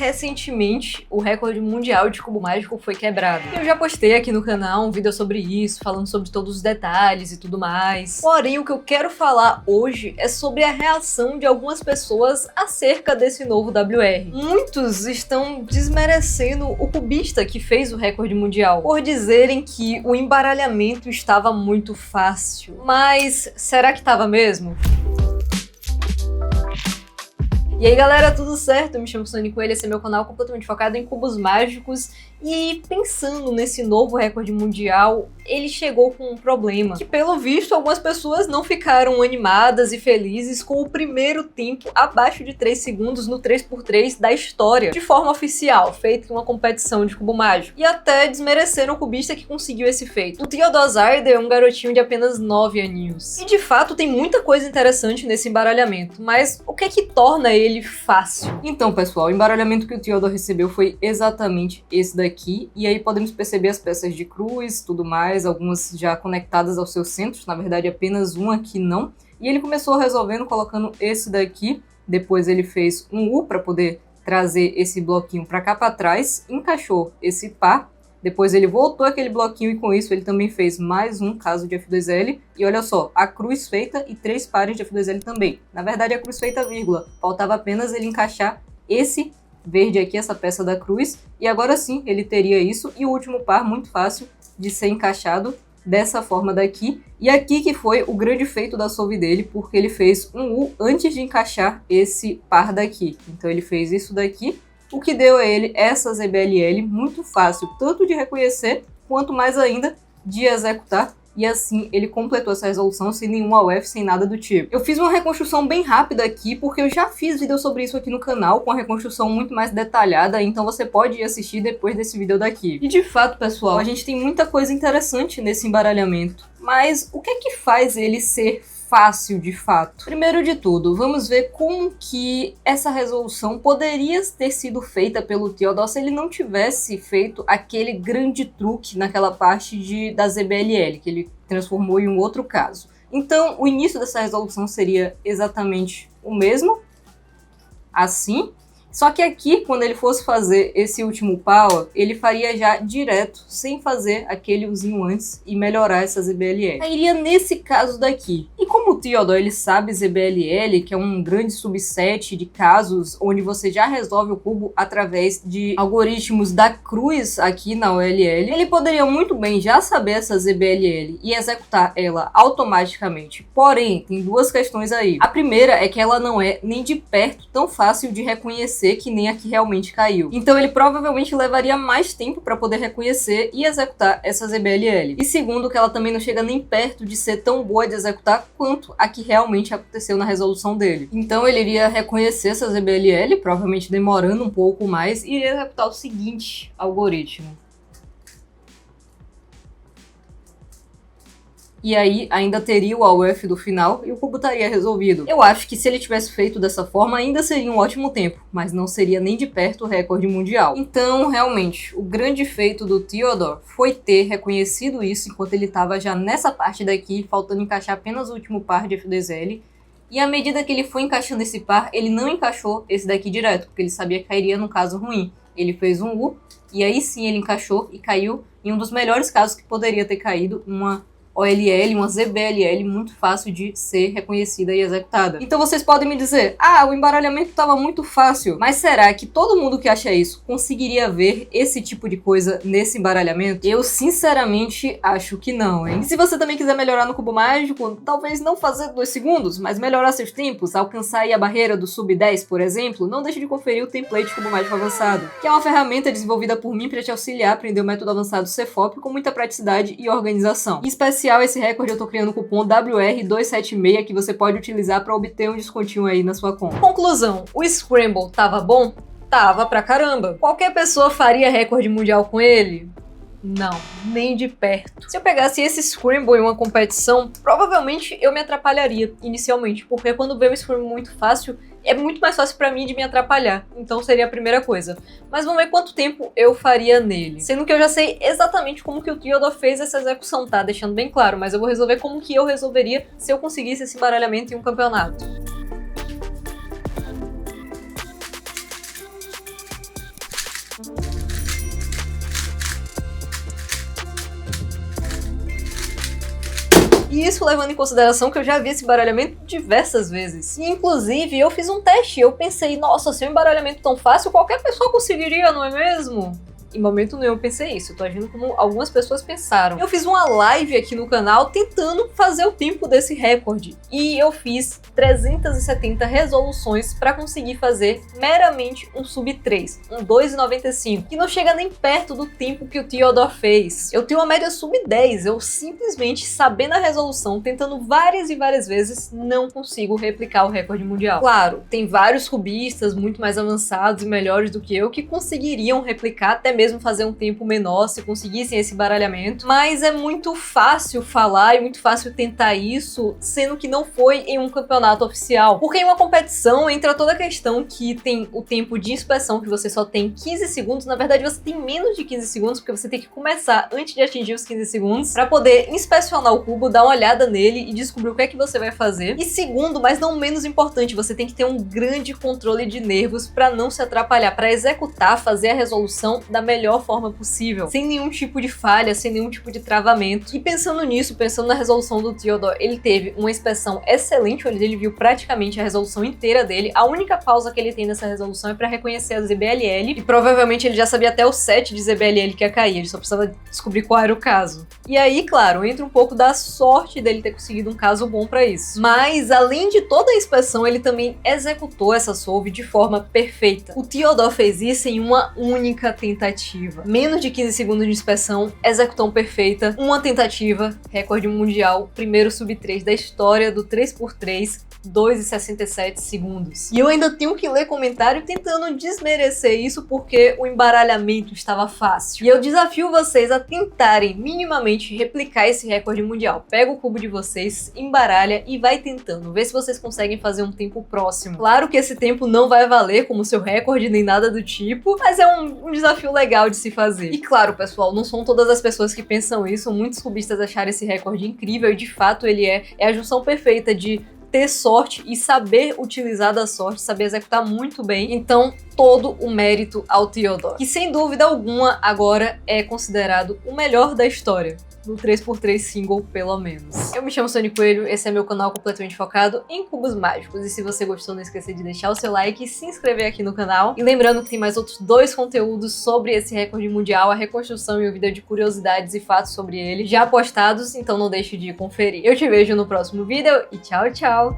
recentemente o recorde mundial de cubo mágico foi quebrado. Eu já postei aqui no canal um vídeo sobre isso, falando sobre todos os detalhes e tudo mais. Porém, o que eu quero falar hoje é sobre a reação de algumas pessoas acerca desse novo WR. Muitos estão desmerecendo o cubista que fez o recorde mundial, por dizerem que o embaralhamento estava muito fácil. Mas será que estava mesmo? E aí galera, tudo certo? Eu me chamo Sônia Coelho, esse é meu canal completamente focado em cubos mágicos. E pensando nesse novo recorde mundial, ele chegou com um problema. Que pelo visto, algumas pessoas não ficaram animadas e felizes com o primeiro tempo abaixo de 3 segundos no 3x3 da história, de forma oficial, feito em uma competição de cubo mágico. E até desmereceram o cubista que conseguiu esse feito. O Theodor Zeider é um garotinho de apenas 9 aninhos. E de fato tem muita coisa interessante nesse embaralhamento, mas o que é que torna ele fácil? Então pessoal, o embaralhamento que o Theodor recebeu foi exatamente esse daqui. E aí podemos perceber as peças de cruz, tudo mais, algumas já conectadas aos seus centros, na verdade apenas uma aqui não. E ele começou resolvendo colocando esse daqui, depois ele fez um U para poder trazer esse bloquinho para cá para trás, encaixou esse par, depois ele voltou aquele bloquinho e com isso ele também fez mais um caso de F2L. E olha só, a cruz feita e 3 pares de F2L também. Na verdade a cruz feita vírgula, faltava apenas ele encaixar esse verde aqui, essa peça da cruz, e agora sim ele teria isso, e o último par muito fácil de ser encaixado dessa forma daqui, e aqui que foi o grande feito da solve dele, porque ele fez um U antes de encaixar esse par daqui. Então ele fez isso daqui, o que deu a ele essa ZBLL muito fácil, tanto de reconhecer, quanto mais ainda de executar. E assim ele completou essa resolução sem nenhum AUF, sem nada do tipo. Eu fiz uma reconstrução bem rápida aqui, porque eu já fiz vídeo sobre isso aqui no canal, com a reconstrução muito mais detalhada, então você pode ir assistir depois desse vídeo daqui. E de fato, pessoal, a gente tem muita coisa interessante nesse embaralhamento. Mas o que é que faz ele ser fácil de fato? Primeiro de tudo, vamos ver como que essa resolução poderia ter sido feita pelo Theodor se ele não tivesse feito aquele grande truque naquela parte da ZBLL, que ele transformou em um outro caso. Então, o início dessa resolução seria exatamente o mesmo, assim. Só que aqui, quando ele fosse fazer esse último power, ele faria já direto, sem fazer aquele uzinho antes e melhorar essa ZBLL. Aí iria nesse caso daqui. E como o Theodor, ele sabe ZBLL, que é um grande subset de casos onde você já resolve o cubo através de algoritmos da cruz aqui na OLL, ele poderia muito bem já saber essa ZBLL e executar ela automaticamente. Porém, tem duas questões aí. A primeira é que ela não é nem de perto tão fácil de reconhecer que nem a que realmente caiu. Então ele provavelmente levaria mais tempo para poder reconhecer e executar essa ZBLL. E segundo, que ela também não chega nem perto de ser tão boa de executar quanto a que realmente aconteceu na resolução dele. Então ele iria reconhecer essa ZBLL, provavelmente demorando um pouco mais, e iria executar o seguinte algoritmo. E aí ainda teria o AUF do final e o cubo estaria resolvido. Eu acho que se ele tivesse feito dessa forma ainda seria um ótimo tempo, mas não seria nem de perto o recorde mundial. Então, realmente, o grande feito do Theodor foi ter reconhecido isso enquanto ele estava já nessa parte daqui, faltando encaixar apenas o último par de F2L. E à medida que ele foi encaixando esse par, ele não encaixou esse daqui direto, porque ele sabia que cairia no caso ruim. Ele fez um U, e aí sim ele encaixou e caiu em um dos melhores casos que poderia ter caído, uma OLL, uma ZBLL muito fácil de ser reconhecida e executada. Então vocês podem me dizer, o embaralhamento estava muito fácil, mas será que todo mundo que acha isso conseguiria ver esse tipo de coisa nesse embaralhamento? Eu sinceramente acho que não, hein? E se você também quiser melhorar no cubo mágico, talvez não fazer 2 segundos, mas melhorar seus tempos, alcançar aí a barreira do sub 10, por exemplo, não deixe de conferir o template Cubo Mágico Avançado, que é uma ferramenta desenvolvida por mim para te auxiliar a aprender o método avançado CFOP com muita praticidade e organização. Em especial, esse recorde eu tô criando o cupom WR276 que você pode utilizar para obter um descontinho aí na sua conta. Conclusão, o Scramble tava bom? Tava pra caramba. Qualquer pessoa faria recorde mundial com ele? Não, nem de perto. Se eu pegasse esse Scramble em uma competição, provavelmente eu me atrapalharia inicialmente, porque quando vem um Scramble muito fácil, é muito mais fácil pra mim de me atrapalhar, então seria a primeira coisa. Mas vamos ver quanto tempo eu faria nele. Sendo que eu já sei exatamente como que o Theodor fez essa execução, tá? Deixando bem claro, mas eu vou resolver como que eu resolveria se eu conseguisse esse embaralhamento em um campeonato. E isso levando em consideração que eu já vi esse embaralhamento diversas vezes. E inclusive eu fiz um teste, eu pensei, nossa, se é um embaralhamento tão fácil, qualquer pessoa conseguiria, não é mesmo? Em momento nenhum eu pensei isso, eu tô agindo como algumas pessoas pensaram. Eu fiz uma live aqui no canal tentando fazer o tempo desse recorde. E eu fiz 370 resoluções pra conseguir fazer meramente um sub 3, um 2,95, que não chega nem perto do tempo que o Theodore fez. Eu tenho uma média sub 10, eu simplesmente, sabendo a resolução, tentando várias e várias vezes, não consigo replicar o recorde mundial. Claro, tem vários cubistas muito mais avançados e melhores do que eu que conseguiriam replicar até mesmo fazer um tempo menor se conseguissem esse baralhamento, mas é muito fácil falar e muito fácil tentar isso, sendo que não foi em um campeonato oficial. Porque em uma competição entra toda a questão que tem o tempo de inspeção, que você só tem 15 segundos, na verdade você tem menos de 15 segundos, porque você tem que começar antes de atingir os 15 segundos, para poder inspecionar o cubo, dar uma olhada nele e descobrir o que é que você vai fazer. E segundo, mas não menos importante, você tem que ter um grande controle de nervos para não se atrapalhar, para executar, fazer a resolução da melhor forma possível, sem nenhum tipo de falha, sem nenhum tipo de travamento. E pensando nisso, pensando na resolução do Theodore, ele teve uma inspeção excelente, onde ele viu praticamente a resolução inteira dele. A única pausa que ele tem nessa resolução é para reconhecer a ZBLL, e provavelmente ele já sabia até o set de ZBLL que ia cair, ele só precisava descobrir qual era o caso. E aí, claro, entra um pouco da sorte dele ter conseguido um caso bom para isso. Mas, além de toda a inspeção, ele também executou essa solve de forma perfeita. O Theodore fez isso em uma única tentativa. Menos de 15 segundos de inspeção, execução perfeita, uma tentativa, recorde mundial, primeiro sub 3 da história do 3x3, 2,67 segundos. E eu ainda tenho que ler comentário tentando desmerecer isso porque o embaralhamento estava fácil. E eu desafio vocês a tentarem minimamente replicar esse recorde mundial. Pega o cubo de vocês, embaralha e vai tentando, vê se vocês conseguem fazer um tempo próximo. Claro que esse tempo não vai valer como seu recorde nem nada do tipo, mas é um desafio legal de se fazer. E claro, pessoal, não são todas as pessoas que pensam isso, muitos cubistas acharam esse recorde incrível e de fato ele é a junção perfeita de ter sorte e saber utilizar da sorte, saber executar muito bem. Então, todo o mérito ao Theodore, que sem dúvida alguma agora é considerado o melhor da história. No 3x3 single, pelo menos. Eu me chamo Sônia Coelho, esse é meu canal completamente focado em cubos mágicos. E se você gostou, não esqueça de deixar o seu like e se inscrever aqui no canal. E lembrando que tem mais outros 2 conteúdos sobre esse recorde mundial, a reconstrução e o vídeo de curiosidades e fatos sobre ele, já postados, então não deixe de conferir. Eu te vejo no próximo vídeo e tchau, tchau!